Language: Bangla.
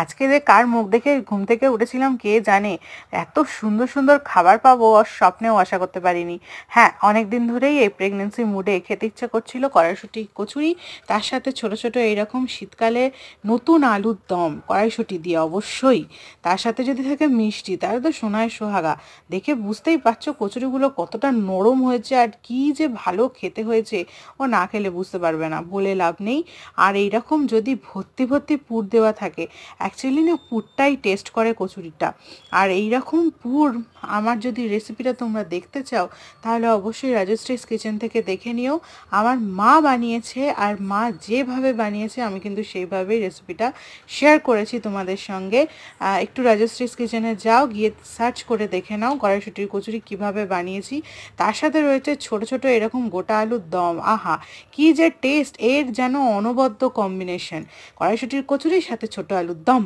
আজকে যে কার মুখ দেখে ঘুম থেকে উঠেছিলাম কে জানে। এত সুন্দর সুন্দর খাবার পাবো স্বপ্নেও আশা করতে পারিনি। হ্যাঁ, অনেক দিন ধরেই এই প্রেগনেন্সি মুডে খেতে ইচ্ছা করছিল কড়াইশুঁটি কচুরি, তার সাথে ছোট ছোট এইরকম শীতকালে নতুন আলুর দম কড়াইশুঁটি দিয়ে অবশ্যই। তার সাথে যদি থাকে মিষ্টি, তাহলে তো সোনায় সোহাগা। দেখে বুঝতেই পারছো কচুরিগুলো কতটা নরম হয়েছে আর কি যে ভালো খেতে হয়েছে, ও না খেলে বুঝতে পারবে না, বলে লাভ নেই। আর এইরকম যদি ভর্তি ভর্তি পুর দেওয়া থাকে, অ্যাকচুয়ালি না পুরটাই টেস্ট করে কচুরিটা। আর এই রকম পুর আমার যদি রেসিপিটা তোমরা দেখতে চাও, তাহলে অবশ্যই রাজশ্রীস কিচেন থেকে দেখে নিও। আমার মা বানিয়েছে, আর মা যেভাবে বানিয়েছে আমি কিন্তু সেইভাবেই রেসিপিটা শেয়ার করেছি তোমাদের সঙ্গে। একটু রাজশ্রীস কিচেনে যাও, গিয়ে সার্চ করে দেখে নাও কড়াইশুঁটির কচুরি কিভাবে বানিয়েছি। তার সাথে রয়েছে ছোট ছোট এরকম গোটা আলুর দম। আহা, কি যে টেস্ট, এর যেন অনবদ্য কম্বিনেশন কড়াইশুঁটির কচুরির সাথে ছোট আলুর দম।